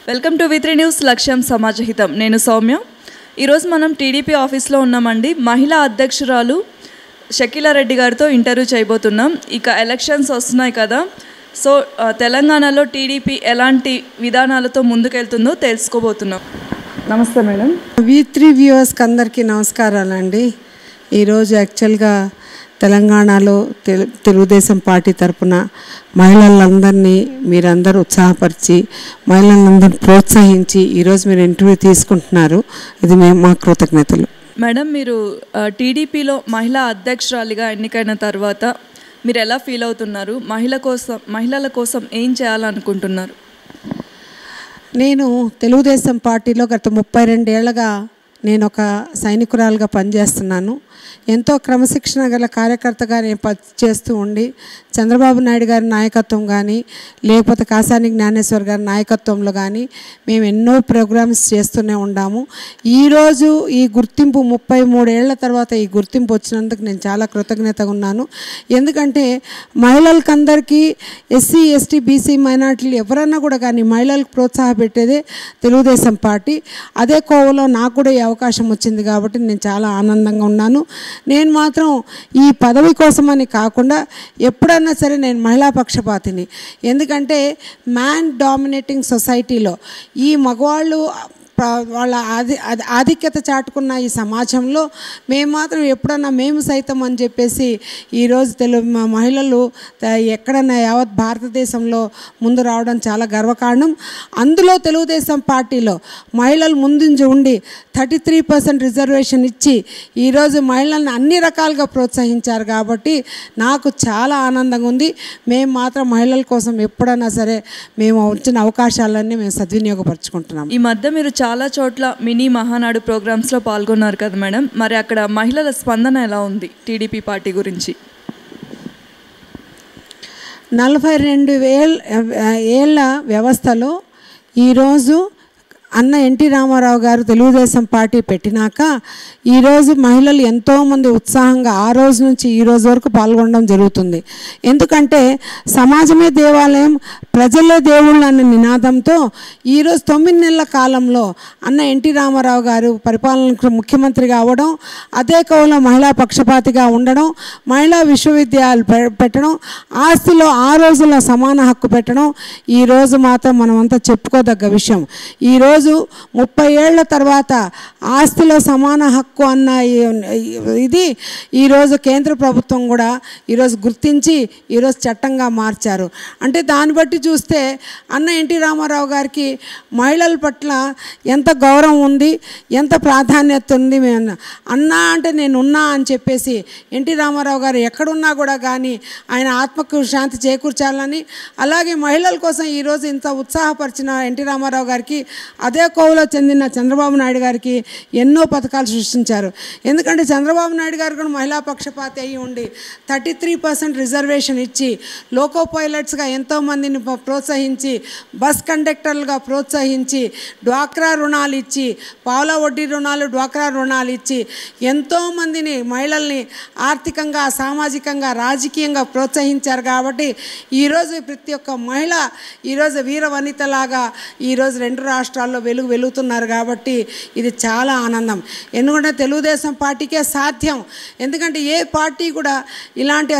Welcome to వి3 news లక్ష్యం సమాజహితం. నేను సౌమ్య. ఈరోజు మనం టీడీపీ ఆఫీస్లో ఉన్నామండి. మహిళా అధ్యక్షురాలు షకీలా రెడ్డి గారితో ఇంటర్వ్యూ చేయబోతున్నాం. ఇక ఎలక్షన్స్ వస్తున్నాయి కదా, సో తెలంగాణలో టీడీపీ ఎలాంటి విధానాలతో ముందుకెళ్తుందో తెలుసుకోబోతున్నాం. నమస్తే మేడం. వి3 వ్యూవర్స్కి అందరికీ నమస్కారాలండి. ఈరోజు యాక్చువల్గా తెలంగాణలో తెలుగుదేశం పార్టీ తరఫున మహిళలందరినీ మీరందరూ ఉత్సాహపరిచి మహిళలందరినీ ప్రోత్సహించి ఈరోజు మీరు ఇంటర్వ్యూ తీసుకుంటున్నారు. ఇది మా కృతజ్ఞతలు. మేడం, మీరు టీడీపీలో మహిళా అధ్యక్షురాలిగా ఎన్నికైన తర్వాత మీరు ఎలా ఫీల్ అవుతున్నారు? మహిళల కోసం ఏం చేయాలనుకుంటున్నారు? నేను తెలుగుదేశం పార్టీలో గత 32 ఏళ్ళగా నేను ఒక సైనికురాలుగా పనిచేస్తున్నాను. ఎంతో క్రమశిక్షణ గల కార్యకర్తగా నేను చేస్తూ ఉండి చంద్రబాబు నాయుడు గారి నాయకత్వం కానీ లేకపోతే కాసాని జ్ఞానేశ్వర్ గారి నాయకత్వంలో కానీ మేము ఎన్నో ప్రోగ్రామ్స్ చేస్తూనే ఉన్నాము. ఈరోజు ఈ గుర్తింపు 33 ఏళ్ల తర్వాత ఈ గుర్తింపు వచ్చినందుకు నేను చాలా కృతజ్ఞతగా ఉన్నాను. ఎందుకంటే మహిళలకందరికీ ఎస్సీ ఎస్టీ బీసీ మైనార్టీలు ఎవరన్నా కూడా కానీ మహిళలకు ప్రోత్సాహపెట్టేదే తెలుగుదేశం పార్టీ. అదే కోవలో నాకు కూడా ఈ అవకాశం వచ్చింది కాబట్టి నేను చాలా ఆనందంగా ఉన్నాను. నేను మాత్రం ఈ పదవి కోసమని కాకుండా ఎప్పుడన్నా సరే నేను మహిళా పక్షపాతిని. ఎందుకంటే మ్యాన్ డామినేటింగ్ సొసైటీలో ఈ మగవాళ్ళు వాళ్ళ ఆధిక్యత చాటుకున్న ఈ సమాజంలో మేము మాత్రం ఎప్పుడన్నా మేము సైతం అని చెప్పేసి ఈరోజు మహిళలు ఎక్కడన్నా యావత్ భారతదేశంలో ముందు రావడం చాలా గర్వకారణం. అందులో తెలుగుదేశం పార్టీలో మహిళలు ముందుంచి ఉండి 33% రిజర్వేషన్ ఇచ్చి ఈరోజు మహిళలను అన్ని రకాలుగా ప్రోత్సహించారు కాబట్టి నాకు చాలా ఆనందంగా ఉంది. మేము మాత్రం మహిళల కోసం ఎప్పుడన్నా సరే మేము వచ్చిన అవకాశాలన్నీ మేము సద్వినియోగపరుచుకుంటున్నాం. ఈ మధ్య మీరు చాలా చోట్ల మినీ మహానాడు ప్రోగ్రామ్స్లో పాల్గొన్నారు కదా మేడం, మరి అక్కడ మహిళల స్పందన ఎలా ఉంది టీడీపీ పార్టీ గురించి? 42 ఏళ్ళ వ్యవస్థలో ఈరోజు అన్న ఎన్టీ రామారావు గారు తెలుగుదేశం పార్టీ పెట్టినాక ఈరోజు మహిళలు ఎంతోమంది ఉత్సాహంగా ఆ రోజు నుంచి ఈ రోజు వరకు పాల్గొనడం జరుగుతుంది. ఎందుకంటే సమాజమే దేవాలయం, ప్రజలే దేవుళ్ళు అనే నినాదంతో ఈరోజు 9 నెలల కాలంలో అన్న ఎన్టీ రామారావు గారు పరిపాలనకు ముఖ్యమంత్రిగా అవ్వడం, అదే కోవలో మహిళా పక్షపాతిగా ఉండడం, మహిళా విశ్వవిద్యాలయాలు పెట్టడం, ఆస్తిలో ఆ రోజుల్లో సమాన హక్కు పెట్టడం ఈరోజు మాత్రం మనమంతా చెప్పుకోదగ్గ విషయం. ఈరోజు 30 ఏళ్ల తర్వాత ఆస్తిలో సమాన హక్కు అన్న ఇది ఈరోజు కేంద్ర ప్రభుత్వం కూడా ఈరోజు గుర్తించి ఈరోజు చట్టంగా మార్చారు. అంటే దాన్ని బట్టి చూస్తే అన్న ఎన్టీ రామారావు గారికి మహిళల పట్ల ఎంత గౌరవం ఉంది, ఎంత ప్రాధాన్యత ఉంది. అన్నా అంటే నేనున్నా అని చెప్పేసి ఎన్టీ రామారావు గారు ఎక్కడున్నా కూడా కానీ ఆయన ఆత్మకు శాంతి చేకూర్చాలని, అలాగే మహిళల కోసం ఈరోజు ఇంత ఉత్సాహపరిచిన ఎన్టీ రామారావు గారికి అదే కోవలో చెందిన చంద్రబాబు నాయుడు గారికి ఎన్నో పథకాలు సృష్టించారు. ఎందుకంటే చంద్రబాబు నాయుడు గారు కూడా మహిళా పక్షపాతి అయ్యి ఉండి 33% రిజర్వేషన్ ఇచ్చి లోకో పైలట్స్గా ఎంతోమందిని ప్రోత్సహించి, బస్ కండక్టర్లుగా ప్రోత్సహించి, డ్వాక్రా రుణాలు ఇచ్చి, పావుల వడ్డీ రుణాలు డ్వాక్రా రుణాలు ఇచ్చి ఎంతోమందిని మహిళల్ని ఆర్థికంగా సామాజికంగా రాజకీయంగా ప్రోత్సహించారు. కాబట్టి ఈరోజు ప్రతి ఒక్క మహిళ ఈరోజు వీర వనితలాగా ఈరోజు 2 రాష్ట్రాల్లో వెలుగుతున్నారు. కాబట్టి ఇది చాలా ఆనందం. ఎందుకంటే తెలుగుదేశం పార్టీకే సాధ్యం. ఎందుకంటే ఏ పార్టీ కూడా ఇలాంటి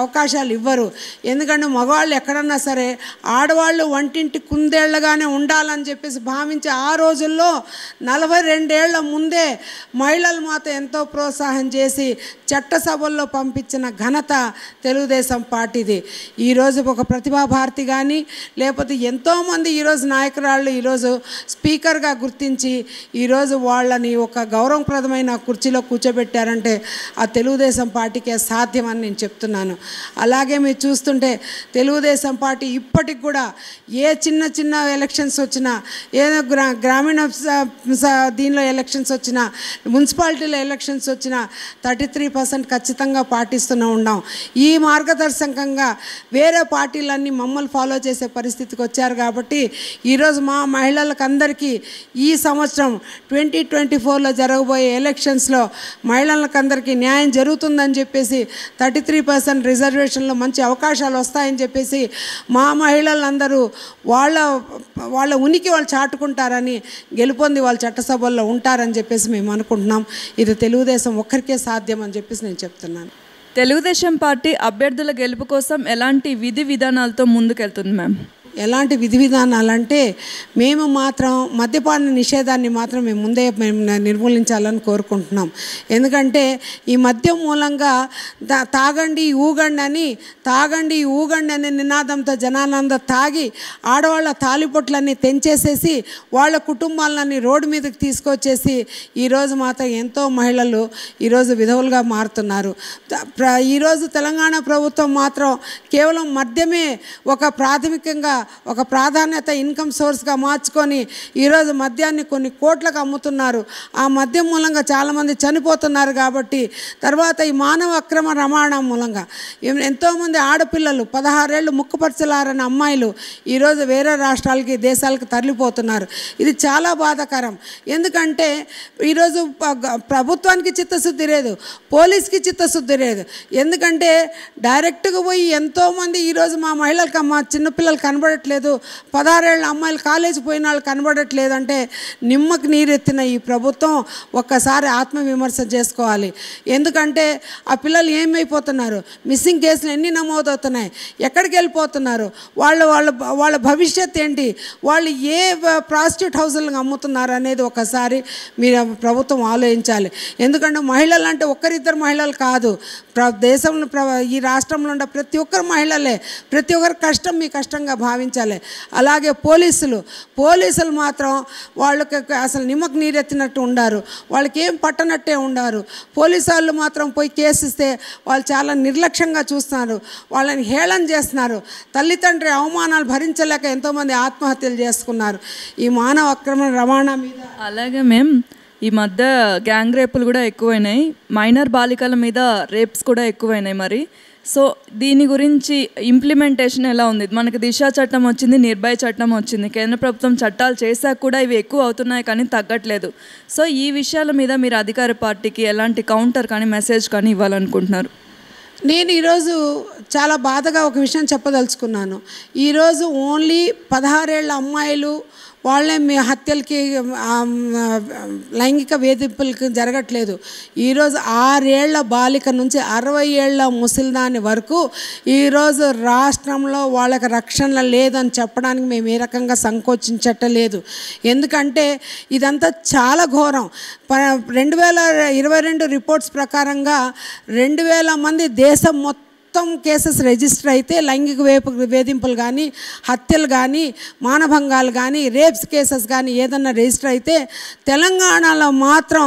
అవకాశాలు ఇవ్వరు. ఎందుకంటే మగవాళ్ళు ఎక్కడన్నా సరే ఆడవాళ్ళు వంటింటి కుందేళ్లగానే ఉండాలని చెప్పేసి భావించి ఆ రోజుల్లో 42 ఏళ్ల ముందే మహిళలు మాత్రం ఎంతో ప్రోత్సాహం చేసి చట్టసభల్లో పంపించిన ఘనత తెలుగుదేశం పార్టీది. ఈరోజు ఒక ప్రతిభా భారతి కానీ లేకపోతే ఎంతోమంది ఈరోజు నాయకురాళ్ళు ఈరోజు స్పీకర్గా గుర్తించి ఈరోజు వాళ్ళని ఒక గౌరవప్రదమైన కుర్చీలో కూర్చోబెట్టారంటే ఆ తెలుగుదేశం పార్టీకే సాధ్యమని నేను చెప్తున్నాను. అలాగే మీరు చూస్తుంటే తెలుగుదేశం పార్టీ ఇప్పటికి కూడా ఏ చిన్న ఎలక్షన్స్ వచ్చినా, ఏదో గ్రామీణ దీనిలో ఎలక్షన్స్ వచ్చినా, మున్సిపాలిటీలో ఎలక్షన్స్ వచ్చినా 33% ఖచ్చితంగా పాటిస్తూనే ఉన్నాం. ఈ మార్గదర్శకంగా వేరే పార్టీలన్నీ మమ్మల్ని ఫాలో చేసే పరిస్థితికి వచ్చారు. కాబట్టి ఈరోజు మా మహిళలకు అందరికీ ఈ సంవత్సరం 2024లో జరగబోయే ఎలక్షన్స్లో మహిళలకందరికీ న్యాయం జరుగుతుందని చెప్పేసి 33% రిజర్వేషన్లో మంచి అవకాశాలు వస్తాయని చెప్పేసి మా మహిళ మహిళలందరూ వాళ్ళ వాళ్ళ ఉనికి వాళ్ళు చాటుకుంటారని, గెలుపొంది వాళ్ళు చట్టసభల్లో ఉంటారని చెప్పేసి మేము అనుకుంటున్నాం. ఇది తెలుగుదేశం ఒక్కరికే సాధ్యం అని చెప్పేసి నేను చెప్తున్నాను. తెలుగుదేశం పార్టీ అభ్యర్థుల గెలుపు కోసం ఎలాంటి విధి విధానాలతో ముందుకెళ్తుంది మ్యామ్? ఎలాంటి విధి విధానాలంటే మేము మాత్రం మద్యపాన నిషేధాన్ని మాత్రం మేము నిర్మూలించాలని కోరుకుంటున్నాం. ఎందుకంటే ఈ మద్యం మూలంగా తాగండి ఊగండి అనే నినాదంతో జనానంద తాగి ఆడవాళ్ళ తాలిపొట్లన్నీ తెంచేసేసి వాళ్ళ కుటుంబాలన్నీ రోడ్డు మీదకి తీసుకొచ్చేసి ఈరోజు మాత్రం ఎంతో మహిళలు ఈరోజు విధవులుగా మారుతున్నారు. ఈరోజు తెలంగాణ ప్రభుత్వం మాత్రం కేవలం మద్యమే ఒక ప్రాధాన్యత ఇన్కమ్ సోర్స్గా మార్చుకొని ఈరోజు మద్యాన్ని కొన్ని కోట్లకు అమ్ముతున్నారు. ఆ మద్యం మూలంగా చాలామంది చనిపోతున్నారు. కాబట్టి తర్వాత ఈ మానవ అక్రమ రవాణా మూలంగా ఎంతోమంది ఆడపిల్లలు 16 ఏళ్ళు ముక్కుపరచలారని అమ్మాయిలు ఈరోజు వేరే రాష్ట్రాలకి దేశాలకు తరలిపోతున్నారు. ఇది చాలా బాధాకరం. ఎందుకంటే ఈరోజు ప్రభుత్వానికి చిత్తశుద్ధి లేదు, పోలీస్కి చిత్తశుద్ధి లేదు. ఎందుకంటే డైరెక్ట్గా పోయి ఎంతోమంది ఈరోజు మా మహిళలకు మా చిన్నపిల్లలు కనబడట్లేదు, 16 ఏళ్ళ అమ్మాయిలు కాలేజీ పోయిన వాళ్ళు కనబడట్లేదు అంటే నిమ్మకు నీరెత్తిన ఈ ప్రభుత్వం ఒక్కసారి ఆత్మవిమర్శ చేసుకోవాలి. ఎందుకంటే ఆ పిల్లలు ఏమైపోతున్నారు, మిస్సింగ్ కేసులు ఎన్ని నమోదవుతున్నాయి, ఎక్కడికి వెళ్ళిపోతున్నారు, వాళ్ళ భవిష్యత్ ఏంటి, వాళ్ళు ఏ ప్రాస్టిట్యూట్ హౌజులను అమ్ముతున్నారు అనేది ఒకసారి మీరు ప్రభుత్వం ఆలోచించాలి. ఎందుకంటే మహిళలు అంటే ఒక్కరిద్దరు మహిళలు కాదు, దేశంలో ఈ రాష్ట్రంలో ఉండే ప్రతి ఒక్కరు మహిళలే. ప్రతి ఒక్కరి కష్టం మీ కష్టంగా భావించాలి. అలాగే పోలీసులు మాత్రం వాళ్ళకి అసలు నిమ్మకు నీరెత్తినట్టు ఉండారు, వాళ్ళకి ఏం పట్టనట్టే ఉండారు. పోలీసు వాళ్ళు మాత్రం పోయి కేసు ఇస్తే వాళ్ళు చాలా నిర్లక్ష్యంగా చూస్తున్నారు, వాళ్ళని హేళన చేస్తున్నారు. తల్లిదండ్రి అవమానాలు భరించలేక ఎంతోమంది ఆత్మహత్యలు చేసుకున్నారు ఈ మానవ అక్రమ రవాణా మీద. అలాగే మేము ఈ మధ్య గ్యాంగ్ రేపులు కూడా ఎక్కువైనాయి, మైనర్ బాలికల మీద రేప్స్ కూడా ఎక్కువైనాయి. మరి సో దీని గురించి ఇంప్లిమెంటేషన్ ఎలా ఉంది? మనకి దిశ చట్టం వచ్చింది, నిర్భయ చట్టం వచ్చింది, కేంద్ర ప్రభుత్వం చట్టాలు చేశాక కూడా ఇవి ఎక్కువ అవుతున్నాయి కానీ తగ్గట్లేదు. సో ఈ విషయాల మీద మీరు అధికార పార్టీకి ఎలాంటి కౌంటర్ కానీ మెసేజ్ కానీ ఇవ్వాలనుకుంటున్నారు? నేను ఈరోజు చాలా బాధగా ఒక విషయం చెప్పదలుచుకున్నాను. ఈరోజు ఓన్లీ 16 ఏళ్ళ అమ్మాయిలు వాళ్ళే మీ హత్యలకి లైంగిక వేధింపులకి జరగట్లేదు. ఈరోజు 6 ఏళ్ల బాలిక నుంచి 60 ఏళ్ల ముసలిదాని వరకు ఈరోజు రాష్ట్రంలో వాళ్ళకి రక్షణ లేదని చెప్పడానికి మేము ఏ రకంగా సంకోచించట్లేదు. ఎందుకంటే ఇదంతా చాలా ఘోరం. 2022 రిపోర్ట్స్ ప్రకారంగా 2000 మంది దేశం మొత్తం కేసెస్ రిజిస్టర్ అయితే లైంగిక వేధింపులు కానీ, హత్యలు కానీ, మానభంగాలు కానీ, రేప్స్ కేసెస్ కానీ ఏదన్నా రిజిస్టర్ అయితే తెలంగాణలో మాత్రం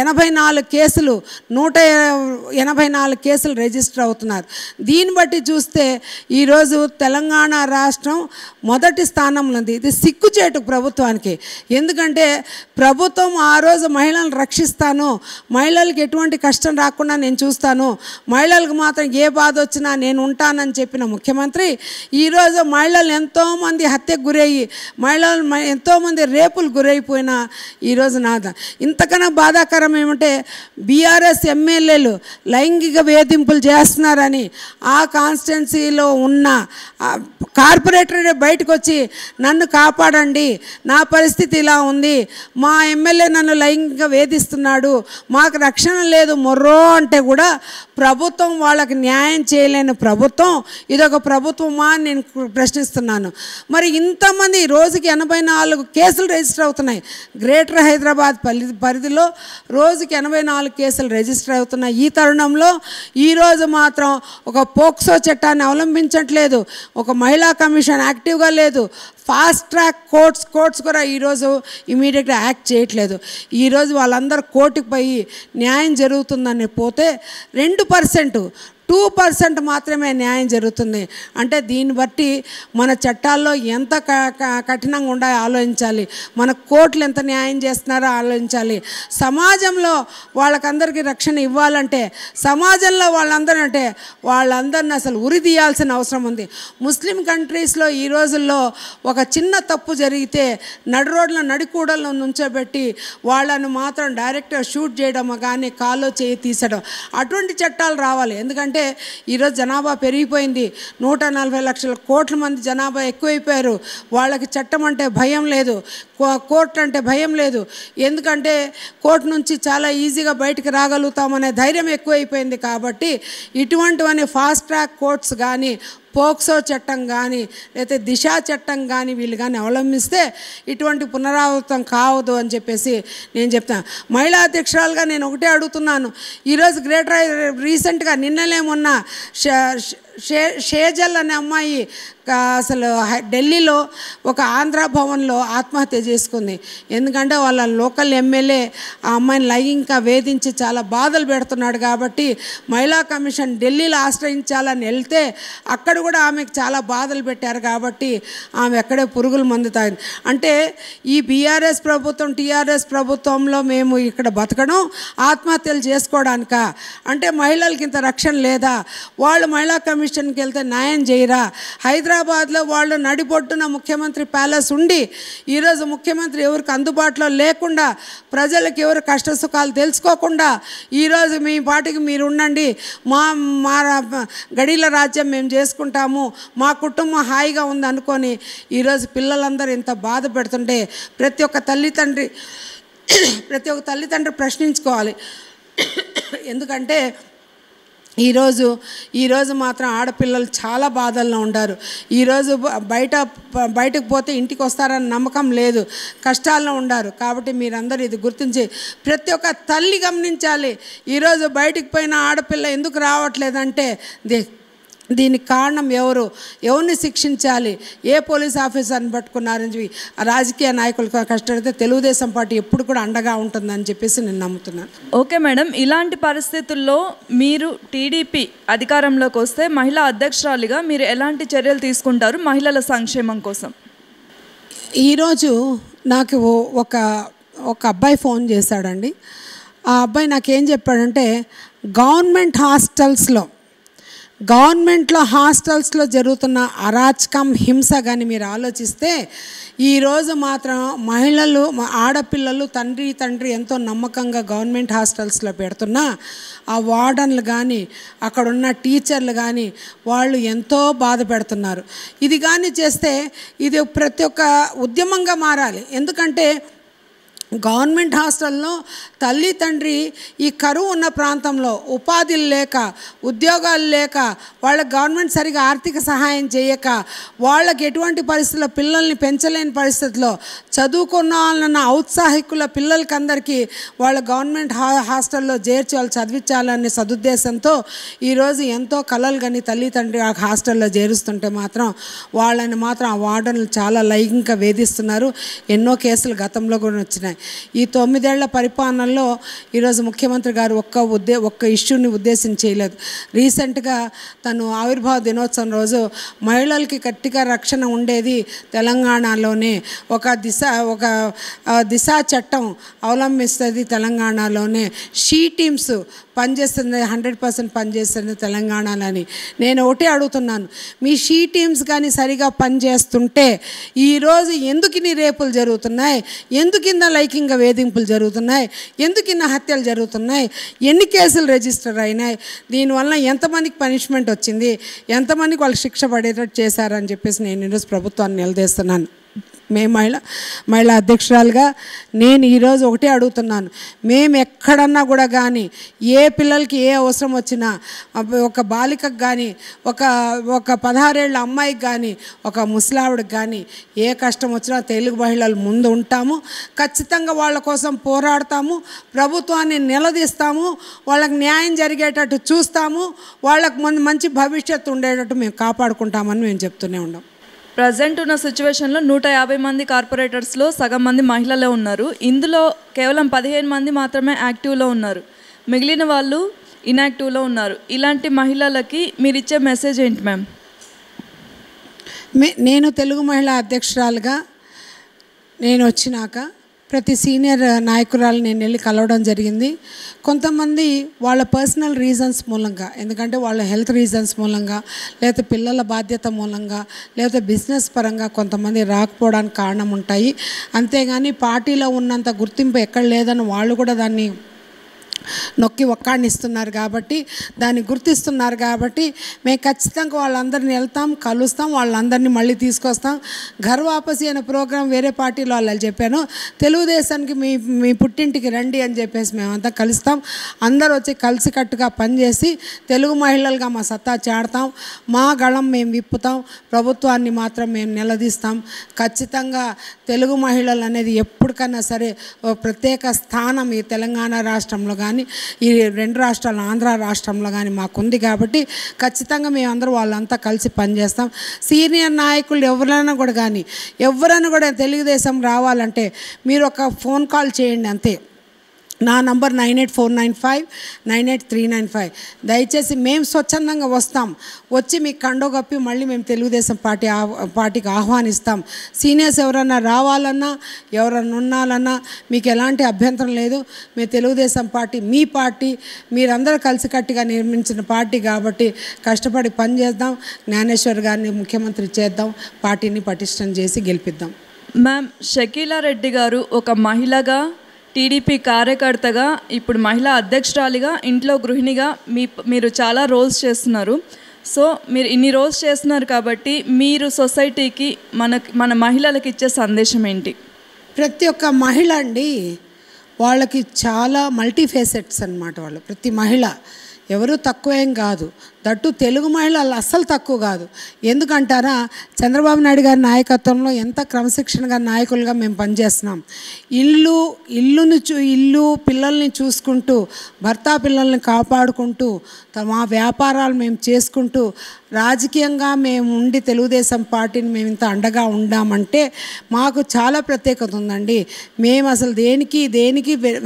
84 కేసులు 184 కేసులు రిజిస్టర్ అవుతున్నారు. దీన్ని బట్టి చూస్తే ఈరోజు తెలంగాణ రాష్ట్రం మొదటి స్థానంలో ఉంది. ఇది సిగ్గుచేటు ప్రభుత్వానికి. ఎందుకంటే ప్రభుత్వం ఆ రోజు మహిళలను రక్షిస్తాను, మహిళలకు ఎటువంటి కష్టం రాకుండా నేను చూస్తాను, మహిళలకు మాత్రం ఏ బాధ వచ్చినా నేను ఉంటానని చెప్పిన ముఖ్యమంత్రి ఈరోజు మహిళలు ఎంతోమంది హత్యకు గురయ్యి, ఎంతోమంది రేపులు గురైపోయినా ఈరోజు ఇంతకన్నా బాధాకరం ఏమంటే బీఆర్ఎస్ ఎమ్మెల్యేలు లైంగిక వేధింపులు చేస్తున్నారని ఆ కాన్స్టిట్యున్సీలో ఉన్న కార్పొరేటర్ బయటకు వచ్చి నన్ను కాపాడండి, నా పరిస్థితి ఇలా ఉంది, మా ఎమ్మెల్యే నన్ను లైంగికంగా వేధిస్తున్నాడు, మాకు రక్షణ లేదు మొర్రో అంటే కూడా ప్రభుత్వం వాళ్ళకి న్యాయం చేయలేని ప్రభుత్వం ఇదొక ప్రభుత్వమా అని నేను ప్రశ్నిస్తున్నాను. మరి ఇంతమంది రోజుకి 84 కేసులు రిజిస్టర్ అవుతున్నాయి. గ్రేటర్ హైదరాబాద్ పరిధిలో రోజుకి 84 కేసులు రిజిస్టర్ అవుతున్నాయి. ఈ తరుణంలో ఈరోజు మాత్రం ఒక పోక్సో చట్టాన్ని అవలంబించట్లేదు, ఒక మహిళా కమిషన్ యాక్టివ్గా లేదు, ఫాస్ట్ ట్రాక్ కోర్ట్స్ కూడా ఈరోజు ఇమీడియట్గా యాక్ట్ చేయట్లేదు. ఈరోజు వాళ్ళందరూ కోర్టుకు పోయి న్యాయం జరుగుతుందని పోతే 2% మాత్రమే న్యాయం జరుగుతుంది. అంటే దీన్ని బట్టి మన చట్టాల్లో ఎంత కఠినంగా ఉండాలో ఆలోచించాలి, మన కోర్టులు ఎంత న్యాయం చేస్తున్నారో ఆలోచించాలి. సమాజంలో వాళ్ళకందరికీ రక్షణ ఇవ్వాలంటే సమాజంలో వాళ్ళందరినీ అసలు ఉరి తీయాల్సిన అవసరం ఉంది. ముస్లిం కంట్రీస్లో ఈ రోజుల్లో ఒక చిన్న తప్పు జరిగితే నడి రోడ్ల నడికూడలను నుంచోబెట్టి వాళ్ళను మాత్రం డైరెక్ట్గా షూట్ చేయడం కానీ కాల్లో చేయి తీసడం అటువంటి చట్టాలు రావాలి. ఎందుకంటే ఎందుకంటే ఈరోజు జనాభా పెరిగిపోయింది, 140 లక్షల కోట్ల మంది జనాభా ఎక్కువైపోయారు. వాళ్ళకి చట్టం అంటే భయం లేదు, కోర్టు అంటే భయం లేదు. ఎందుకంటే కోర్టు నుంచి చాలా ఈజీగా బయటికి రాగలుగుతామనే ధైర్యం ఎక్కువైపోయింది. కాబట్టి ఇటువంటివన్నీ ఫాస్ట్ ట్రాక్ కోర్ట్స్ కానీ, పోక్సో చట్టం కానీ, లేకపోతే దిశా చట్టం కానీ వీళ్ళు కానీ అవలంబిస్తే ఇటువంటి పునరావృతం కావద్దు అని చెప్పేసి నేను చెప్తాను. మహిళా అధ్యక్షురాలుగా నేను ఒకటే అడుగుతున్నాను. ఈరోజు రీసెంట్గా నిన్నలే మొన్న షేజల్ అనే అమ్మాయి అసలు ఢిల్లీలో ఒక ఆంధ్ర భవన్లో ఆత్మహత్య చేసుకుంది. ఎందుకంటే వాళ్ళ లోకల్ ఎమ్మెల్యే ఆ అమ్మాయిని లైంగికంగా వేధించి చాలా బాధలు పెడుతున్నాడు. కాబట్టి మహిళా కమిషన్ ఢిల్లీలో ఆశ్రయించాలని వెళ్తే అక్కడ కూడా ఆమెకు చాలా బాధలు పెట్టారు. కాబట్టి ఆమె ఎక్కడే పురుగుల మందు తాగింది. అంటే ఈ బీఆర్ఎస్ ప్రభుత్వం, టీఆర్ఎస్ ప్రభుత్వంలో మేము ఇక్కడ బతకడం ఆత్మహత్యలు చేసుకోవడానికా? అంటే మహిళలకి ఇంత రక్షణ లేదా? వాళ్ళు మహిళా కమిషన్కి వెళ్తే న్యాయం చేయరా? హైదరాబాద్లో వాళ్ళు నడిబొడ్డున ముఖ్యమంత్రి ప్యాలెస్ ఉండి ఈరోజు ముఖ్యమంత్రి ఎవరికి అందుబాటులో లేకుండా, ప్రజలకు ఎవరు కష్టసుఖాలు తెలుసుకోకుండా ఈరోజు మీ పాటికి మీరు ఉండండి, మా గడిల రాజ్యం మేము చేసుకుంటాము, మా కుటుంబం హాయిగా ఉంది అనుకొని ఈరోజు పిల్లలందరూ ఇంత బాధ పెడుతుంటే ప్రతి ఒక్క తల్లిదండ్రి ప్రశ్నించుకోవాలి. ఎందుకంటే ఈరోజు మాత్రం ఆడపిల్లలు చాలా బాధల్లో ఉంటారు. ఈరోజు బయటకు పోతే ఇంటికి వస్తారని నమ్మకం లేదు, కష్టాల్లో ఉండారు. కాబట్టి మీరందరూ ఇది గుర్తించి ప్రతి ఒక్క తల్లి గమనించాలి. ఈరోజు బయటికి పోయిన ఆడపిల్ల ఎందుకు రావట్లేదంటే దీనికి కారణం ఎవరిని శిక్షించాలి, ఏ పోలీస్ ఆఫీసర్ని పట్టుకున్నారని చెప్పి రాజకీయ నాయకులకు కష్టపడితే తెలుగుదేశం పార్టీ ఎప్పుడు కూడా అండగా ఉంటుందని చెప్పేసి నేను నమ్ముతున్నాను. ఓకే మేడం, ఇలాంటి పరిస్థితుల్లో మీరు టీడీపీ అధికారంలోకి వస్తే మహిళా అధ్యక్షురాలిగా మీరు ఎలాంటి చర్యలు తీసుకుంటారు మహిళల సంక్షేమం కోసం? ఈరోజు నాకు ఒక అబ్బాయి ఫోన్ చేశాడండి. ఆ అబ్బాయి నాకేం చెప్పాడంటే గవర్నమెంట్లో హాస్టల్స్లో జరుగుతున్న అరాచకం, హింస కానీ మీరు ఆలోచిస్తే ఈరోజు మాత్రం మహిళలు, ఆడపిల్లలు తండ్రి ఎంతో నమ్మకంగా గవర్నమెంట్ హాస్టల్స్లో పెడుతున్నా ఆ వార్డన్లు కానీ అక్కడున్న టీచర్లు కానీ వాళ్ళు ఎంతో బాధ పెడుతున్నారు. ఇది కానీ చేస్తే ఇది ప్రతి ఒక్క ఉద్యమంగా మారాలి. ఎందుకంటే గవర్నమెంట్ హాస్టల్లో తల్లి తండ్రి ఈ కరువు ఉన్న ప్రాంతంలో ఉపాధులు లేక, ఉద్యోగాలు లేక, వాళ్ళకి గవర్నమెంట్ సరిగా ఆర్థిక సహాయం చేయక, వాళ్ళకి ఎటువంటి పరిస్థితుల్లో పిల్లల్ని పెంచలేని పరిస్థితుల్లో చదువుకున్నాలన్న ఔత్సాహికుల పిల్లలకందరికీ వాళ్ళ గవర్నమెంట్ హాస్టల్లో చేర్చి వాళ్ళు చదివించాలనే సదుద్దేశంతో ఈరోజు ఎంతో కలలు కానీ తల్లి తండ్రి ఆ హాస్టల్లో చేరుస్తుంటే మాత్రం వాళ్ళని మాత్రం ఆ వార్డన్లు చాలా లైంగికంగా వేధిస్తున్నారు. ఎన్నో కేసులు గతంలో కూడా వచ్చినాయి. ఈ 9 ఏళ్ల పరిపాలనలో ఈరోజు ముఖ్యమంత్రి గారు ఒక్క ఇష్యూని ఉద్దేశించి చేయలేదు. రీసెంట్గా తను ఆవిర్భావ దినోత్సవం రోజు మహిళలకి గట్టిగా రక్షణ ఉండేది తెలంగాణలోనే, ఒక దిశా చట్టం అవలంబిస్తుంది తెలంగాణలోనే, షీ టీమ్స్ పనిచేస్తుంది, 100% పనిచేస్తుంది తెలంగాణలోని. నేను ఒకటే అడుగుతున్నాను, మీ షీ టీమ్స్ కానీ సరిగా పనిచేస్తుంటే ఈరోజు ఎందుకు ఇన్ని రేపులు జరుగుతున్నాయి, ఎందుకు ఇన్న లైంగిక వేధింపులు జరుగుతున్నాయి, ఎందుకు ఇన్న హత్యలు జరుగుతున్నాయి, ఎన్ని కేసులు రిజిస్టర్ అయినాయి, దీనివల్ల ఎంతమందికి పనిష్మెంట్ వచ్చింది, ఎంతమందికి వాళ్ళు శిక్ష పడేటట్టు చేశారని చెప్పేసి నేను ఈరోజు ప్రభుత్వాన్ని నిలదీస్తున్నాను. మహిళా అధ్యక్షురాలుగా నేను ఈరోజు ఒకటే అడుగుతున్నాను, మేము ఎక్కడన్నా కూడా కానీ ఏ పిల్లలకి ఏ అవసరం వచ్చినా, ఒక బాలికకు కానీ, ఒక 16 ఏళ్ళ అమ్మాయికి కానీ, ఒక ముసలావిడికి కానీ ఏ కష్టం వచ్చినా తెలుగు మహిళలు ముందు ఉంటాము. ఖచ్చితంగా వాళ్ళ కోసం పోరాడతాము, ప్రభుత్వాన్ని నిలదీస్తాము, వాళ్ళకి న్యాయం జరిగేటట్టు చూస్తాము, వాళ్ళకు మంచి భవిష్యత్తు ఉండేటట్టు మేము కాపాడుకుంటామని మేము చెప్తూనే ఉన్నాం. ప్రజెంట్ ఉన్న సిచ్యువేషన్లో 150 మంది కార్పొరేటర్స్లో సగం మంది మహిళలే ఉన్నారు. ఇందులో కేవలం 15 మంది మాత్రమే యాక్టివ్లో ఉన్నారు, మిగిలిన వాళ్ళు ఇన్యాక్టివ్లో ఉన్నారు. ఇలాంటి మహిళలకి మీరు ఇచ్చే మెసేజ్ ఏంటి మ్యామ్? నేను తెలుగు మహిళా అధ్యక్షురాలుగా నేను వచ్చినాక ప్రతి సీనియర్ నాయకురాలు నేను వెళ్ళి కలవడం జరిగింది. కొంతమంది వాళ్ళ పర్సనల్ రీజన్స్ మూలంగా, ఎందుకంటే వాళ్ళ హెల్త్ రీజన్స్ మూలంగా, లేకపోతే పిల్లల బాధ్యత మూలంగా, లేకపోతే బిజినెస్ పరంగా కొంతమంది రాకపోవడానికి కారణం ఉంటాయి. అంతేగాని పార్టీలో ఉన్నంత గుర్తింపు ఎక్కడ లేదని వాళ్ళు కూడా దాన్ని నొక్కి ఒక్కాడినిస్తున్నారు కాబట్టి దాన్ని గుర్తిస్తున్నారు కాబట్టి మేము ఖచ్చితంగా వాళ్ళందరిని వెళ్తాం, కలుస్తాం, వాళ్ళందరినీ మళ్ళీ తీసుకొస్తాం. ఘర్ వాపసి అనే ప్రోగ్రాం వేరే పార్టీలో వాళ్ళు చెప్పాను, తెలుగుదేశానికి మీ పుట్టింటికి రండి అని చెప్పేసి మేమంతా కలుస్తాం. అందరూ వచ్చి కలిసికట్టుగా పనిచేసి తెలుగు మహిళలుగా మా సత్తా చాడతాం, మా గళం మేము విప్పుతాం, ప్రభుత్వాన్ని మాత్రం మేము నిలదీస్తాం. ఖచ్చితంగా తెలుగు మహిళలు అనేది ఎప్పటికన్నా సరే ప్రత్యేక స్థానం ఈ తెలంగాణ రాష్ట్రంలో కానీ ఈ 2 రాష్ట్రాలు ఆంధ్ర రాష్ట్రంలో కానీ మాకుంది కాబట్టి ఖచ్చితంగా మేమందరూ వాళ్ళంతా కలిసి పనిచేస్తాం. సీనియర్ నాయకులు ఎవరైనా కూడా తెలుగుదేశం రావాలంటే మీరు ఒక ఫోన్ కాల్ చేయండి అంతే. నా నంబర్ 9849598395. దయచేసి మేము స్వచ్ఛందంగా వస్తాం, వచ్చి మీకు కండో కప్పి మళ్ళీ మేము తెలుగుదేశం పార్టీకి ఆహ్వానిస్తాం. సీనియర్స్ ఎవరన్నా రావాలన్నా ఎవరన్నా ఉన్నాలన్నా మీకు ఎలాంటి అభ్యంతరం లేదు. మీ తెలుగుదేశం పార్టీ మీ పార్టీ, మీరందరూ కలిసికట్టుగా నిర్మించిన పార్టీ కాబట్టి కష్టపడి పనిచేద్దాం, జ్ఞానేశ్వర్ గారిని ముఖ్యమంత్రి చేద్దాం, పార్టీని పటిష్టం చేసి గెలిపిద్దాం. మ్యామ్, షకీలా రెడ్డి గారు ఒక మహిళగా, టీడీపీ కార్యకర్తగా, ఇప్పుడు మహిళా అధ్యక్షురాలిగా, ఇంట్లో గృహిణిగా మీరు చాలా రోల్స్ చేస్తున్నారు. సో మీరు ఇన్ని రోల్స్ చేస్తున్నారు కాబట్టి మీరు సొసైటీకి మన మహిళలకు ఇచ్చే సందేశం ఏంటి? ప్రతి ఒక్క మహిళ అండి వాళ్ళకి చాలా మల్టీఫేసెట్స్ అన్నమాట. వాళ్ళు ప్రతి మహిళ ఎవరు తక్కువేం కాదు. దట్టు తెలుగు మహిళలు అస్సలు తక్కువ కాదు. ఎందుకంటారా, చంద్రబాబు నాయుడు గారి నాయకత్వంలో ఎంత క్రమశిక్షణగా నాయకులుగా మేము పనిచేస్తున్నాం. ఇల్లు పిల్లల్ని చూసుకుంటూ, భర్త పిల్లల్ని కాపాడుకుంటూ, మా వ్యాపారాలు మేము చేసుకుంటూ, రాజకీయంగా మేము ఉండి తెలుగుదేశం పార్టీని మేము ఇంత అండగా ఉండామంటే మాకు చాలా ప్రత్యేకత ఉందండి. మేము అసలు దేనికి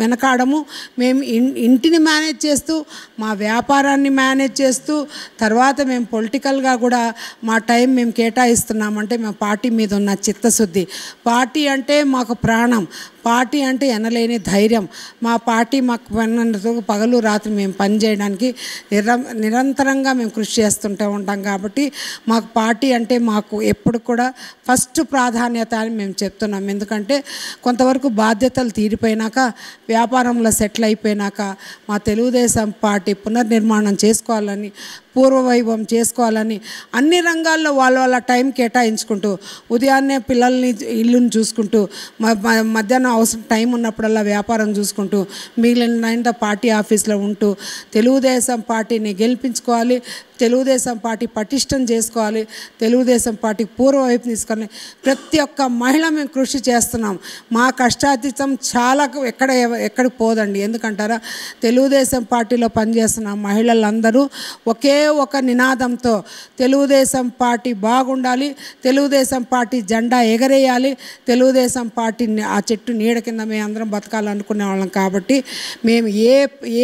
వెనకాడము. మేము ఇంటిని మేనేజ్ చేస్తూ, మా వ్యాపారాన్ని మేనేజ్ చేస్తూ, తర్వాత మేము పొలిటికల్గా కూడా మా టైం మేము కేటాయిస్తున్నామంటే మా పార్టీ మీద ఉన్న చిత్తశుద్ధి. పార్టీ అంటే మాకు ప్రాణం, పార్టీ అంటే ఎనలేని ధైర్యం. మా పార్టీ మాకు పగలు రాత్రి మేము పనిచేయడానికి నిరంతరంగా మేము కృషి చేస్తుంటూ ఉంటాం కాబట్టి మాకు పార్టీ అంటే మాకు ఎప్పుడు కూడా ఫస్ట్ ప్రాధాన్యత అని మేము చెప్తున్నాం. ఎందుకంటే కొంతవరకు బాధ్యతలు తీరిపోయినాక, వ్యాపారంలో సెటిల్ అయిపోయినాక మా తెలుగుదేశం పార్టీ పునర్నిర్మాణం చేసుకోవాలని, పూర్వవైభవం చేసుకోవాలని అన్ని రంగాల్లో వాళ్ళ టైం కేటాయించుకుంటూ, ఉదయాన్నే పిల్లల్ని ఇల్లుని చూసుకుంటూ, మధ్యాహ్నం అవసరం టైం ఉన్నప్పుడల్లా వ్యాపారం చూసుకుంటూ, మిగిలిన పార్టీ ఆఫీస్లో ఉంటూ తెలుగుదేశం పార్టీని గెలిపించుకోవాలి, తెలుగుదేశం పార్టీ పటిష్టం చేసుకోవాలి, తెలుగుదేశం పార్టీ పూర్వవైపు తీసుకొని ప్రతి ఒక్క మహిళ మేము కృషి చేస్తున్నాం. మా కష్టాతీతం చాలా ఎక్కడికి పోదండి. ఎందుకంటారా, తెలుగుదేశం పార్టీలో పనిచేస్తున్న మహిళలందరూ ఒకే ఒక నినాదంతో తెలుగుదేశం పార్టీ బాగుండాలి, తెలుగుదేశం పార్టీ జెండా ఎగరేయాలి, తెలుగుదేశం పార్టీ ఆ చెట్టు నీడ కింద మేము అందరం బతకాలనుకునే వాళ్ళం కాబట్టి మేము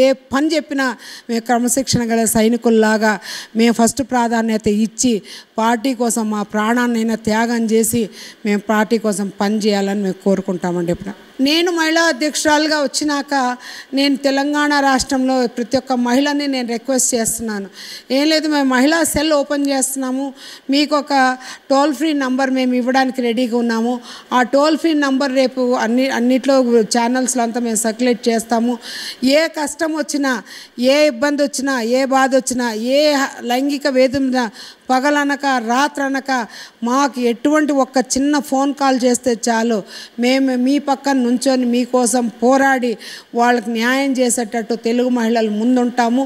ఏ పని చెప్పినా మేము క్రమశిక్షణ గల సైనికుల్లాగా మేము ఫస్ట్ ప్రాధాన్యత ఇచ్చి పార్టీ కోసం మా ప్రాణాన్నైనా త్యాగం చేసి మేము పార్టీ కోసం పని చేయాలని మేము కోరుకుంటామండి. ఇప్పుడు నేను మహిళా అధ్యక్షురాలుగా వచ్చినాక నేను తెలంగాణ రాష్ట్రంలో ప్రతి ఒక్క మహిళని నేను రిక్వెస్ట్ చేస్తున్నాను. ఏం లేదు, మేము మహిళా సెల్ ఓపెన్ చేస్తున్నాము, మీకు ఒక టోల్ ఫ్రీ నంబర్ మేము ఇవ్వడానికి రెడీగా ఉన్నాము. ఆ టోల్ ఫ్రీ నంబర్ రేపు అన్నిట్లో ఛానల్స్లో అంతా మేము సర్క్యులేట్ చేస్తాము. ఏ కష్టం వచ్చినా, ఏ ఇబ్బంది వచ్చినా, ఏ బాధ వచ్చినా, ఏ లైంగిక వేధింపున పగలనక రాత్రనక మాకు ఎటువంటి ఒక్క చిన్న ఫోన్ కాల్ చేస్తే చాలు, మేము మీ పక్కన నుంచొని మీకోసం పోరాడి వాళ్ళకి న్యాయం చేసేటట్టు తెలుగు మహిళలు ముందుంటాము.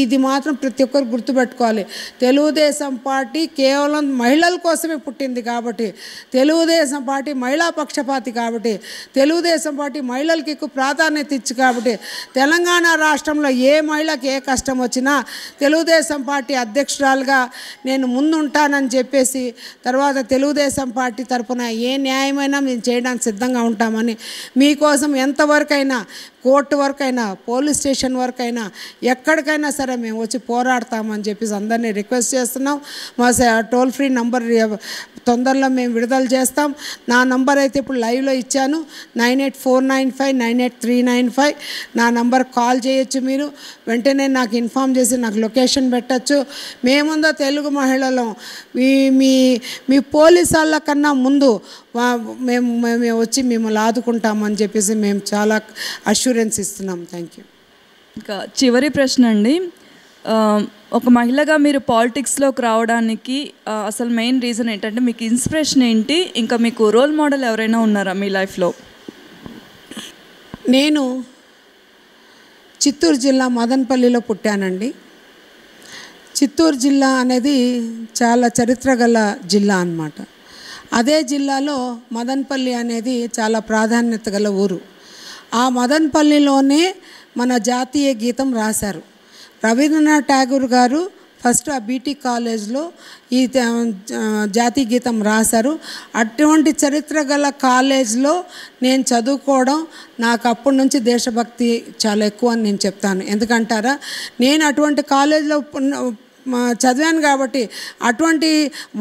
ఇది మాత్రం ప్రతి ఒక్కరు గుర్తుపెట్టుకోవాలి. తెలుగుదేశం పార్టీ కేవలం మహిళల కోసమే పుట్టింది కాబట్టి, తెలుగుదేశం పార్టీ మహిళా పక్షపాతి కాబట్టి, తెలుగుదేశం పార్టీ మహిళలకి ఎక్కువ ప్రాధాన్యత ఇచ్చి కాబట్టి తెలంగాణ రాష్ట్రంలో ఏ మహిళకి ఏ కష్టం వచ్చినా తెలుగుదేశం పార్టీ అధ్యక్షురాలుగా నేను ముందుంటానని చెప్పేసి, తర్వాత తెలుగుదేశం పార్టీ తరఫున ఏ న్యాయమైనా మేము చేయడానికి సిద్ధంగా ఉంటామని, మీకోసం ఎంతవరకైనా, కోర్టు వరకైనా, పోలీస్ స్టేషన్ వరకైనా, ఎక్కడికైనా సరే మేము వచ్చి పోరాడతామని చెప్పేసి అందరినీ రిక్వెస్ట్ చేస్తున్నాం. మా టోల్ ఫ్రీ నంబర్ తొందరలో మేము విడుదల చేస్తాం. నా నంబర్ అయితే ఇప్పుడు లైవ్లో ఇచ్చాను, 9849598395. నా నంబర్ కాల్ చేయొచ్చు, మీరు వెంటనే నాకు ఇన్ఫామ్ చేసి నాకు లొకేషన్ పెట్టచ్చు. మేముందో తెలుగు మహిళలం మీ పోలీసు వాళ్ళ కన్నా ముందు మేము వచ్చి మిమ్మల్ని ఆదుకుంటామని చెప్పేసి మేము చాలా అష్యూరెన్స్ ఇస్తున్నాం. Thank you. ఇంకా చివరి ప్రశ్న అండి. ఒక మహిళగా మీరు పాలిటిక్స్లోకి రావడానికి అసలు మెయిన్ రీజన్ ఏంటంటే మీకు ఇన్స్పిరేషన్ ఏంటి, ఇంకా మీకు రోల్ మోడల్ ఎవరైనా ఉన్నారా మీ లైఫ్లో? నేను చిత్తూరు జిల్లా మదనపల్లిలో పుట్టానండి. చిత్తూరు జిల్లా అనేది చాలా చరిత్ర గల జిల్లా అన్నమాట. అదే జిల్లాలో మదనపల్లి అనేది చాలా ప్రాధాన్యత గల ఊరు. ఆ మదనపల్లిలోనే మన జాతీయ గీతం రాశారు. రవీంద్రనాథ్ ఠాగూర్ గారు ఫస్ట్ ఆ బీటీ కాలేజ్లో ఈ జాతీయ గీతం రాశారు. అటువంటి చరిత్ర గల కాలేజ్లో నేను చదువుకోవడం నాకు అప్పటి నుంచి దేశభక్తి చాలా ఎక్కువ అని నేను చెప్తాను. ఎందుకంటారా, నేను అటువంటి కాలేజ్లో చదివాను కాబట్టి, అటువంటి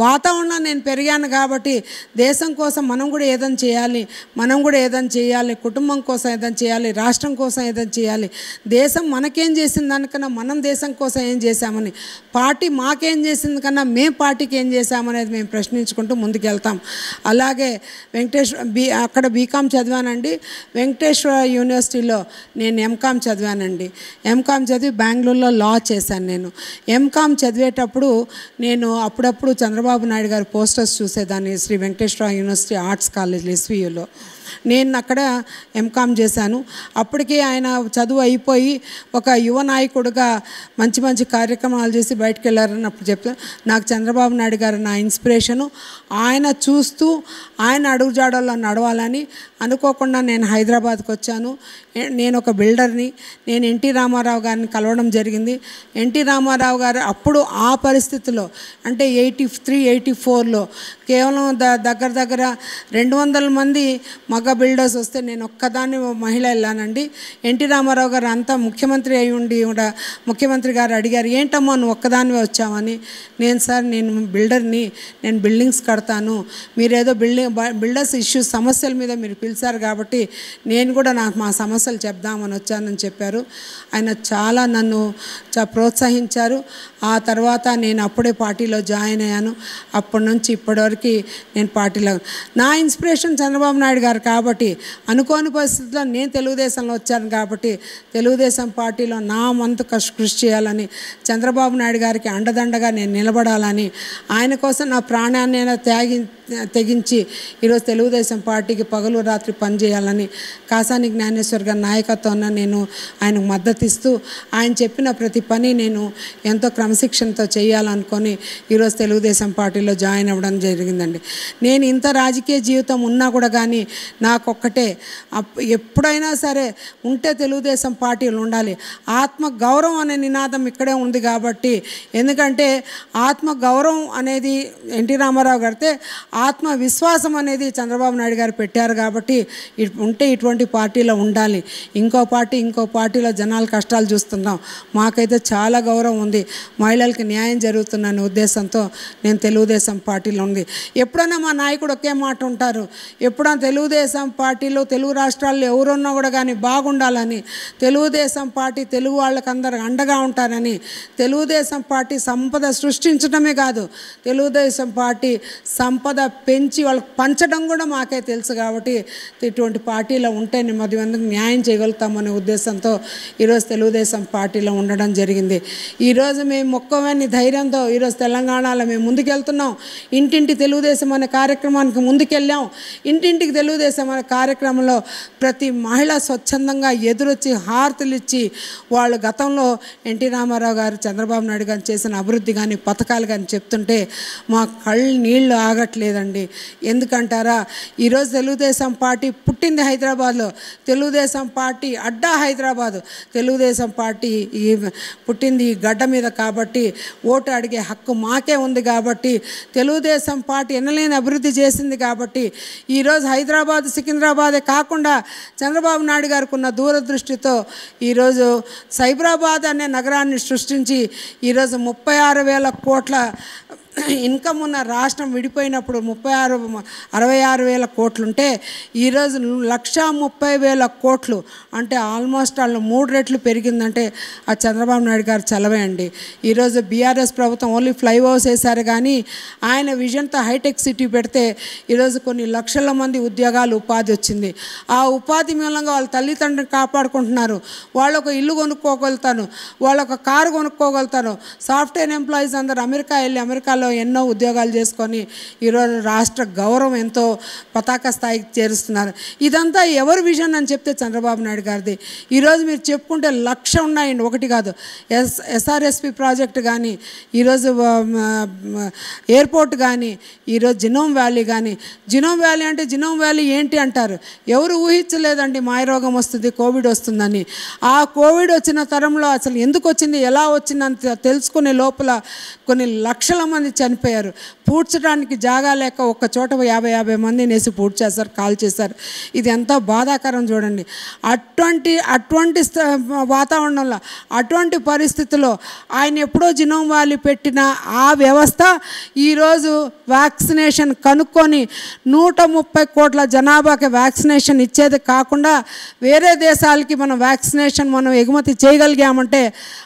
వాతావరణం నేను పెరిగాను కాబట్టి దేశం కోసం మనం కూడా ఏదైనా చేయాలి, కుటుంబం కోసం ఏదైనా చేయాలి, రాష్ట్రం కోసం ఏదైనా చేయాలి. దేశం మనకేం చేసింది దానికన్నా మనం దేశం కోసం ఏం చేశామని, పార్టీ మాకేం చేసింది కన్నా మేము పార్టీకి ఏం చేశామనేది మేము ప్రశ్నించుకుంటూ ముందుకెళ్తాం. అలాగే అక్కడ బీకామ్ చదివానండి. వెంకటేశ్వర యూనివర్సిటీలో నేను ఎంకామ్ చదివానండి. ఎంకామ్ చదివి బెంగళూరులో లా చేశాను. నేను ఎంకామ్ చదివేటప్పుడు నేను అప్పుడప్పుడు చంద్రబాబు నాయుడు గారి పోస్టర్స్ చూసేదాన్ని Shri Venkateswara university arts college ఎస్వీయూలో. నేను అక్కడ ఎంకామ్ చేశాను. అప్పటికే ఆయన చదువు అయిపోయి ఒక యువ నాయకుడిగా మంచి మంచి కార్యక్రమాలు చేసి బయటకు వెళ్ళారని అప్పుడు చెప్తాను. నాకు చంద్రబాబు నాయుడు గారు నా ఇన్స్పిరేషను. ఆయన చూస్తూ ఆయన అడుగుజాడల్లో నడవాలని అనుకోకుండా నేను హైదరాబాద్కి వచ్చాను. నేను ఒక బిల్డర్ని. నేను ఎన్టీ రామారావు గారిని కలవడం జరిగింది. ఎన్టీ రామారావు గారు అప్పుడు ఆ పరిస్థితిలో అంటే 83-84లో కేవలం దగ్గర 200 మంది మగ బిల్డర్స్ వస్తే నేను ఒక్కదాన్ని మహిళ వెళ్ళానండి. ఎన్టీ రామారావు గారు అంతా ముఖ్యమంత్రి అయి ఉండి కూడా ముఖ్యమంత్రి గారు అడిగారు, ఏంటమ్మా నువ్వు ఒక్కదానివే వచ్చావని. నేను బిల్డర్ని, నేను బిల్డింగ్స్ కడతాను, మీరేదో బిల్డర్స్ ఇష్యూస్ సమస్యల మీద మీరు పిలిచారు కాబట్టి నేను కూడా మా సమస్యలు చెప్దామని వచ్చానని చెప్పారు. ఆయన చాలా నన్ను ప్రోత్సహించారు. ఆ తర్వాత నేను అప్పుడే పార్టీలో జాయిన్ అయ్యాను. అప్పటి నుంచి ఇప్పటివరకు నేను పార్టీలో నా ఇన్స్పిరేషన్ చంద్రబాబు నాయుడు గారు కాబట్టి, అనుకోని పరిస్థితుల్లో నేను తెలుగుదేశంలో వచ్చాను కాబట్టి తెలుగుదేశం పార్టీలో నా వంతు కృషి చేయాలని, చంద్రబాబు నాయుడు గారికి అండదండగా నేను నిలబడాలని, ఆయన కోసం నా ప్రాణాన్ని తెగించి ఈరోజు తెలుగుదేశం పార్టీకి పగలు రాత్రి పనిచేయాలని కాసాని జ్ఞానేశ్వర్ గారి నాయకత్వాన్ని నేను ఆయనకు మద్దతు ఇస్తూ ఆయన చెప్పిన ప్రతి పని నేను ఎంతో క్రమశిక్షణతో చేయాలనుకొని ఈరోజు తెలుగుదేశం పార్టీలో జాయిన్ అవ్వడం జరిగిందండి. నేను ఇంత రాజకీయ జీవితం ఉన్నా కూడా కానీ నాకొక్కటే, ఎప్పుడైనా సరే ఉంటే తెలుగుదేశం పార్టీలు ఉండాలి. ఆత్మగౌరవం అనే నినాదం ఇక్కడే ఉంది కాబట్టి, ఎందుకంటే ఆత్మగౌరవం అనేది ఎన్టీ రామారావు గారితే, ఆత్మవిశ్వాసం అనేది చంద్రబాబు నాయుడు గారు పెట్టారు కాబట్టి ఉంటే ఇటువంటి పార్టీలో ఉండాలి. ఇంకో పార్టీలో జనాల కష్టాలు చూస్తున్నాం. మాకైతే చాలా గౌరవం ఉంది. మహిళలకి న్యాయం జరుగుతుందనే ఉద్దేశంతో నేను తెలుగుదేశం పార్టీలో ఉంది. ఎప్పుడైనా మా నాయకుడు ఒకే మాట ఉంటారు, ఎప్పుడైనా తెలుగుదేశం పార్టీలో తెలుగు రాష్ట్రాల్లో ఎవరున్నా కూడా కానీ బాగుండాలని, తెలుగుదేశం పార్టీ తెలుగు వాళ్ళకందరూ అండగా ఉంటారని, తెలుగుదేశం పార్టీ సంపద సృష్టించడమే కాదు, తెలుగుదేశం పార్టీ సంపద పెంచి వాళ్ళకి పంచడం కూడా మాకే తెలుసు కాబట్టి ఇటువంటి పార్టీలో ఉంటే నెమ్మది మందికి న్యాయం చేయగలుగుతామనే ఉద్దేశంతో ఈరోజు తెలుగుదేశం పార్టీలో ఉండడం జరిగింది. ఈరోజు మేము మొక్కవని ధైర్యంతో ఈరోజు తెలంగాణలో మేము ముందుకెళ్తున్నాం. ఇంటింటి తెలుగుదేశం అనే కార్యక్రమానికి ముందుకెళ్ళాం. ఇంటింటికి తెలుగుదేశం అనే కార్యక్రమంలో ప్రతి మహిళ స్వచ్ఛందంగా ఎదురొచ్చి హారతులు ఇచ్చి వాళ్ళు గతంలో ఎన్టీ రామారావు గారు చంద్రబాబు నాయుడు గారు చేసిన అభివృద్ధి కానీ పథకాలు కానీ చెప్తుంటే మా కళ్ళు నీళ్లు ఆగట్లేదండి. ఎందుకంటారా, ఈరోజు తెలుగుదేశం పార్టీ పుట్టింది హైదరాబాద్లో, తెలుగుదేశం పార్టీ అడ్డా హైదరాబాదు, తెలుగుదేశం పార్టీ పుట్టింది ఈ గడ్డ మీద కాబట్టి ఓటు అడిగే హక్కు మాకే ఉంది కాబట్టి, తెలుగుదేశం పార్టీ ఎన్నలేని అభివృద్ధి చేసింది కాబట్టి ఈరోజు హైదరాబాద్ సికింద్రాబాదే కాకుండా చంద్రబాబు నాయుడు గారికి ఉన్న దూరదృష్టితో ఈరోజు సైబరాబాద్ అనే నగరాన్ని సృష్టించి ఈరోజు 36,000 కోట్ల ఇన్కమ్ ఉన్న రాష్ట్రం విడిపోయినప్పుడు 66,000 కోట్లుంటే ఈరోజు 1,30,000 కోట్లు, అంటే ఆల్మోస్ట్ వాళ్ళు 3 రెట్లు పెరిగిందంటే ఆ చంద్రబాబు నాయుడు గారు చలవే అండి. ఈరోజు బీఆర్ఎస్ ప్రభుత్వం ఓన్లీ ఫ్లైఓవర్స్ వేశారు, కానీ ఆయన విజన్తో హైటెక్ సిటీ పెడితే ఈరోజు కొన్ని లక్షల మంది ఉద్యోగాలు, ఉపాధి వచ్చింది. ఆ ఉపాధి మూలంగా వాళ్ళ తల్లిదండ్రులు కాపాడుకుంటున్నారు. వాళ్ళు ఒక ఇల్లు కొనుక్కోగలుగుతాను, వాళ్ళు ఒక కారు కొనుక్కోగలుగుతారు. సాఫ్ట్వేర్ ఎంప్లాయీస్ అందరూ అమెరికా వెళ్ళి అమెరికాలో ఎన్నో ఉద్యోగాలు చేసుకొని ఈరోజు రాష్ట్ర గౌరవం ఎంతో పతాక స్థాయికి చేరుస్తున్నారు. ఇదంతా ఎవరి విజన్ అని చెప్తే చంద్రబాబు నాయుడు గారిది. ఈరోజు మీరు చెప్పుకుంటే 1,00,000 ఉన్నాయండి, ఒకటి కాదు. ఎస్ఆర్ఎస్పి ప్రాజెక్ట్ కానీ, ఈరోజు ఎయిర్పోర్ట్ కానీ, ఈరోజు జినోమ్ వ్యాలీ కానీ. జినోమ్ వ్యాలీ అంటే జినోమ్ వ్యాలీ ఏంటి అంటారు. ఎవరు ఊహించలేదండి మాయరోగం వస్తుంది, కోవిడ్ వస్తుందని. ఆ కోవిడ్ వచ్చిన తరంలో అసలు ఎందుకు వచ్చింది, ఎలా వచ్చిందని తెలుసుకునే లోపల కొన్ని లక్షల మంది చనిపోయారు. పూడ్చడానికి జాగా లేక ఒక్క చోట 50 మందిని వేసి పూడ్చేశారు, కాల్ చేశారు. ఇది ఎంతో బాధాకరం చూడండి. అటువంటి వాతావరణంలో, అటువంటి పరిస్థితుల్లో ఆయన ఎప్పుడో జినోమ్ వ్యాలీ పెట్టిన ఆ వ్యవస్థ ఈరోజు వ్యాక్సినేషన్ కనుక్కొని 130 కోట్ల జనాభాకి వ్యాక్సినేషన్ ఇచ్చేది కాకుండా వేరే దేశాలకి మనం ఎగుమతి చేయగలిగామంటే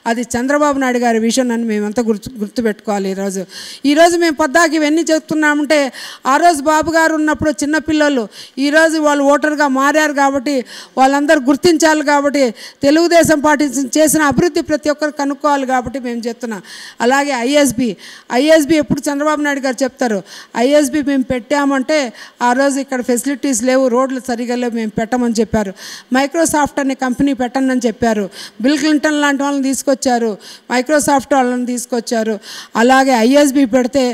అది చంద్రబాబు నాయుడు గారి విజన్ అని మేమంతా గుర్తుపెట్టుకోవాలి. ఈరోజు మేము పద్దాకి ఇవన్నీ చెప్తున్నామంటే ఆ రోజు బాబు గారు ఉన్నప్పుడు చిన్నపిల్లలు ఈరోజు వాళ్ళు ఓటర్గా మారారు కాబట్టి వాళ్ళందరూ గుర్తించాలి. కాబట్టి తెలుగుదేశం పార్టీ చేసిన అభివృద్ధి ప్రతి ఒక్కరు కనుక్కోవాలి కాబట్టి మేము చెప్తున్నాం. అలాగే ఐఎస్బి ఎప్పుడు చంద్రబాబు నాయుడు గారు చెప్తారు, ఐఎస్బి మేము పెట్టామంటే ఆ రోజు ఇక్కడ ఫెసిలిటీస్ లేవు, రోడ్లు సరిగా లేవు, మేము పెట్టమని చెప్పారు. మైక్రోసాఫ్ట్ అనే కంపెనీ పెట్టండి చెప్పారు. బిల్ క్లింటన్ లాంటి వాళ్ళని తీసుకొచ్చారు, మైక్రోసాఫ్ట్ వాళ్ళని తీసుకొచ్చారు. అలాగే ఐఎస్బి పెడితే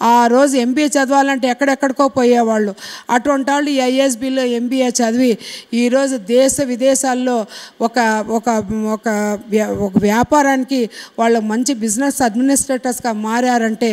ఆ రోజు ఎంబీఏ చదవాలంటే ఎక్కడెక్కడికో పోయేవాళ్ళు. అటువంటి వాళ్ళు ఈ ఐఎస్బిలో ఎంబీఏ చదివి ఈరోజు దేశ విదేశాల్లో ఒక ఒక ఒక వ్యాపారానికి వాళ్ళు మంచి బిజినెస్ అడ్మినిస్ట్రేటర్స్గా మారారంటే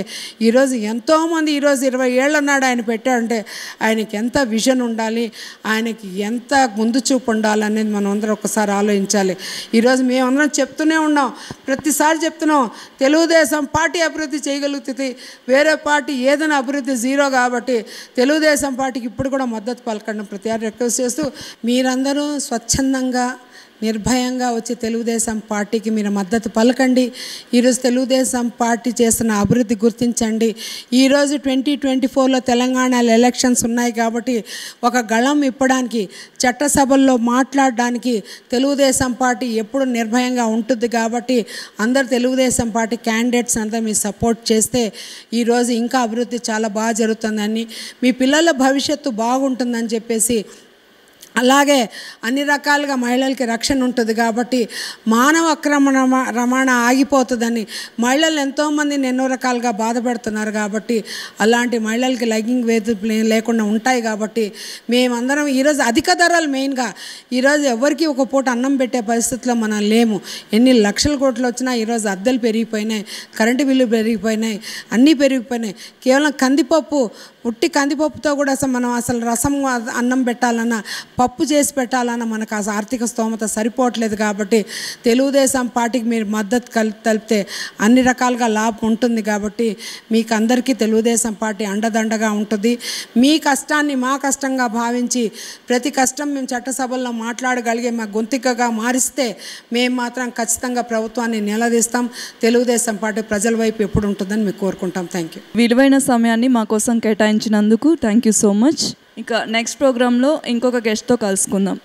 ఈరోజు ఎంతోమంది ఈరోజు 20 ఏళ్ళ నాడు ఆయన పెట్టారంటే ఆయనకి ఎంత విజన్ ఉండాలి, ఆయనకి ఎంత ముందు చూపు ఉండాలనేది మనం అందరం ఒకసారి ఆలోచించాలి. ఈరోజు మేమందరం చెప్తూనే ఉన్నాం, ప్రతిసారి చెప్తున్నాం, తెలుగుదేశం పార్టీ అభివృద్ధి చేయగలుగుతుంది, వేరే పార్టీ ఏదైనా అభివృద్ధి జీరో. కాబట్టి తెలుగుదేశం పార్టీకి ఇప్పుడు కూడా మద్దతు పలకండి ప్రతి రిక్వెస్ట్ చేస్తూ మీరందరూ స్వచ్ఛందంగా నిర్భయంగా వచ్చి తెలుగుదేశం పార్టీకి మీరు మద్దతు పలకండి. ఈరోజు తెలుగుదేశం పార్టీ చేస్తున్న అభివృద్ధి గుర్తించండి. ఈరోజు 2024లో తెలంగాణ ఎలక్షన్స్ ఉన్నాయి కాబట్టి ఒక గళం ఇప్పడానికి, చట్టసభల్లో మాట్లాడడానికి తెలుగుదేశం పార్టీ ఎప్పుడు నిర్భయంగా ఉంటుంది. కాబట్టి అందరు తెలుగుదేశం పార్టీ క్యాండిడేట్స్ అంతా మీరు సపోర్ట్ చేస్తే ఈరోజు ఇంకా అభివృద్ధి చాలా బాగా జరుగుతుందని, మీ పిల్లల భవిష్యత్తు బాగుంటుందని చెప్పేసి, అలాగే అన్ని రకాలుగా మహిళలకి రక్షణ ఉంటుంది. కాబట్టి మానవ రవాణా ఆగిపోతుందని మహిళలు ఎంతోమందిని ఎన్నో రకాలుగా బాధపడుతున్నారు. కాబట్టి అలాంటి మహిళలకి లైంగిక వేధింపులు లేకుండా ఉంటాయి. కాబట్టి మేమందరం ఈరోజు అధిక ధరలు మెయిన్గా ఈరోజు ఎవరికి ఒక పూట అన్నం పెట్టే పరిస్థితిలో మనం లేము. ఎన్ని లక్షల కోట్లు వచ్చినా ఈరోజు అద్దెలు పెరిగిపోయినాయి, కరెంటు బిల్లు పెరిగిపోయినాయి, అన్నీ పెరిగిపోయినాయి. కేవలం కందిపప్పుతో కూడా అసలు రసం అన్నం పెట్టాలన్నా, పప్పు చేసి పెట్టాలన్నా మనకు ఆ ఆర్థిక స్తోమత సరిపోవట్లేదు. కాబట్టి తెలుగుదేశం పార్టీకి మీరు మద్దతు తెలిపితే అన్ని రకాలుగా లాభం ఉంటుంది. కాబట్టి మీకు అందరికీ తెలుగుదేశం పార్టీ అండదండగా ఉంటుంది. మీ కష్టాన్ని మా కష్టంగా భావించి ప్రతి కష్టం మేము చట్టసభల్లో మాట్లాడగలిగే మా గొంతుకగా మారిస్తే మేము మాత్రం ఖచ్చితంగా ప్రభుత్వాన్ని నిలదీస్తాం. తెలుగుదేశం పార్టీ ప్రజల వైపు ఎప్పుడు ఉంటుందని మేము కోరుకుంటాం. Thank you. విలువైన సమయాన్ని మా కోసం కేటాయించినందుకు థ్యాంక్ యూ సో మచ్. ఇక నెక్స్ట్ ప్రోగ్రాంలో ఇంకొక గెస్ట్తో కలుసుకుందాం.